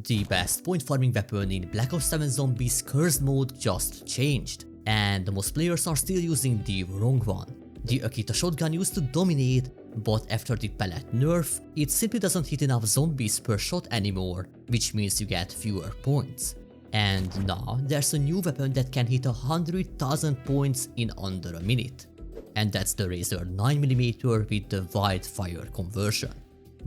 The best point farming weapon in BO7 Zombies Cursed mode just changed, and most players are still using the wrong one. The Akita shotgun used to dominate, but after the pellet nerf, it simply doesn't hit enough zombies per shot anymore, which means you get fewer points. And now there's a new weapon that can hit 100,000 points in under a minute. And that's the Razor 9mm with the wide fire conversion.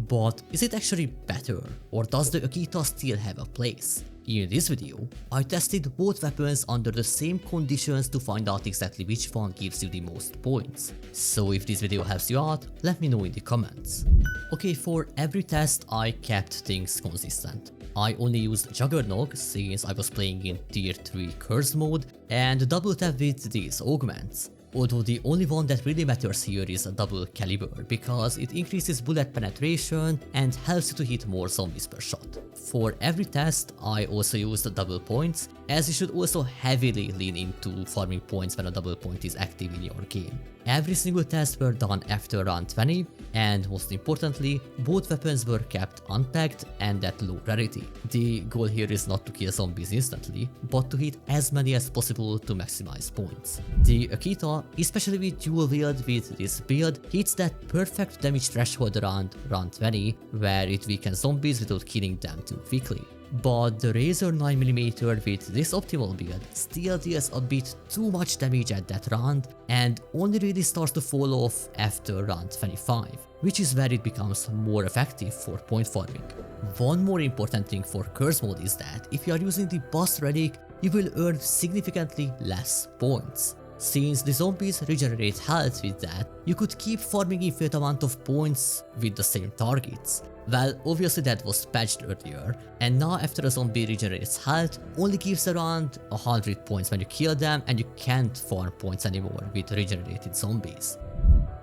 But is it actually better, or does the Akita still have a place? In this video, I tested both weapons under the same conditions to find out exactly which one gives you the most points. So if this video helps you out, let me know in the comments. Okay, for every test I kept things consistent. I only used Juggernog since I was playing in tier 3 Cursed mode, and double tap with these augments. Although the only one that really matters here is a double caliber, because it increases bullet penetration and helps you to hit more zombies per shot. For every test, I also used double points, as you should also heavily lean into farming points when a double point is active in your game. Every single test were done after round 20, and most importantly, both weapons were kept unpacked and at low rarity. The goal here is not to kill zombies instantly, but to hit as many as possible to maximize points. The Akita, especially with dual wield with this build, hits that perfect damage threshold around round 20, where it weakens zombies without killing them too quickly. But the Razor 9mm with this optimal build still deals a bit too much damage at that round, and only really starts to fall off after round 25, which is where it becomes more effective for point farming. One more important thing for Curse mode is that if you are using the boss relic, you will earn significantly less points. Since the zombies regenerate health with that, you could keep farming infinite amount of points with the same targets. Well, obviously that was patched earlier, and now after a zombie regenerates health, only gives around 100 points when you kill them, and you can't farm points anymore with regenerated zombies.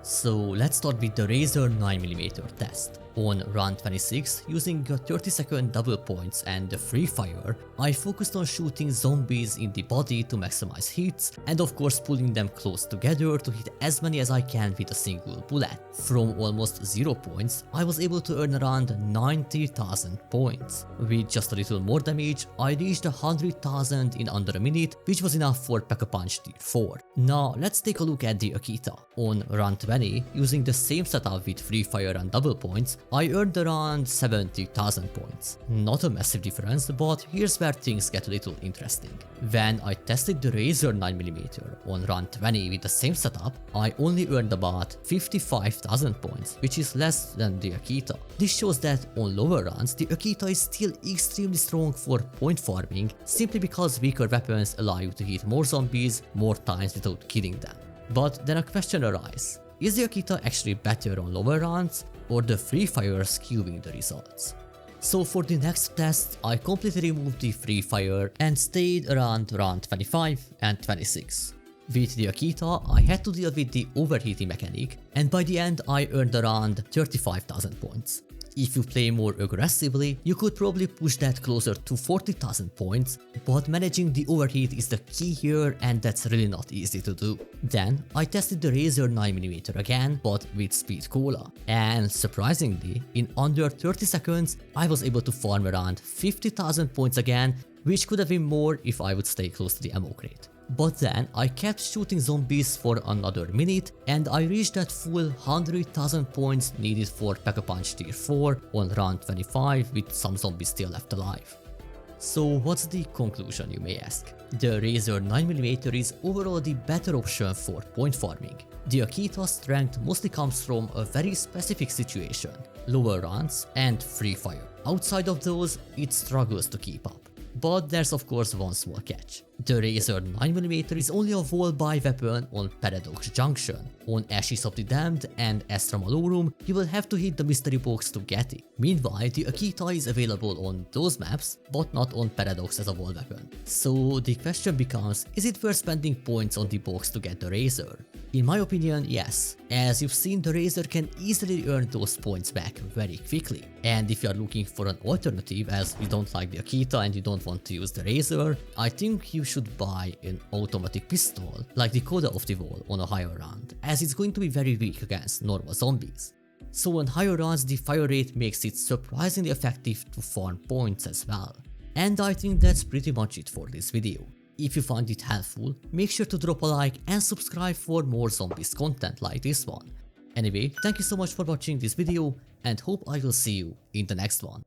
So let's start with the Razor 9mm test. On round 26, using a 30-second double points and the free fire, I focused on shooting zombies in the body to maximize hits, and of course pulling them close together to hit as many as I can with a single bullet. From almost 0 points, I was able to earn around 90,000 points. With just a little more damage, I reached 100,000 in under a minute, which was enough for Pack-a-Punch tier 4. Now let's take a look at the Akita. On round 20, using the same setup with free fire and double points, I earned around 70,000 points. Not a massive difference, but here's where things get a little interesting. When I tested the Razor 9mm on round 20 with the same setup, I only earned about 55,000 points, which is less than the Akita. This shows that on lower runs, the Akita is still extremely strong for point farming, simply because weaker weapons allow you to hit more zombies more times without killing them. But then a question arises. Is the Akita actually better on lower runs, or the free fire skewing the results? So for the next test, I completely removed the free fire and stayed around round 25 and 26. With the Akita, I had to deal with the overheating mechanic, and by the end I earned around 35,000 points. If you play more aggressively, you could probably push that closer to 40,000 points, but managing the overheat is the key here, and that's really not easy to do. Then I tested the Razor 9mm again, but with Speed Cola, and surprisingly, in under 30 seconds, I was able to farm around 50,000 points again, which could have been more if I would stay close to the ammo crate. But then I kept shooting zombies for another minute, and I reached that full 100,000 points needed for Pack-a-Punch tier 4 on round 25 with some zombies still left alive. So what's the conclusion, you may ask? The Razor 9mm is overall the better option for point farming. The Akita's strength mostly comes from a very specific situation, lower runs and free fire. Outside of those, it struggles to keep up. But there's of course one small catch. The Razor 9mm is only a wall-buy weapon on Paradox Junction. On Ashes of the Damned and Astra Malorum, you will have to hit the mystery box to get it. Meanwhile, the Akita is available on those maps, but not on Paradox as a wall weapon. So the question becomes, is it worth spending points on the box to get the Razor? In my opinion, yes, as you've seen, the Razor can easily earn those points back very quickly. And if you are looking for an alternative, as you don't like the Akita and you don't want to use the Razor, I think you should buy an automatic pistol like the Coda of the Wall on a higher round, as it's going to be very weak against normal zombies. so on higher runs the fire rate makes it surprisingly effective to farm points as well. And I think that's pretty much it for this video. If you find it helpful, make sure to drop a like and subscribe for more zombies content like this one. Anyway, thank you so much for watching this video and hope I will see you in the next one.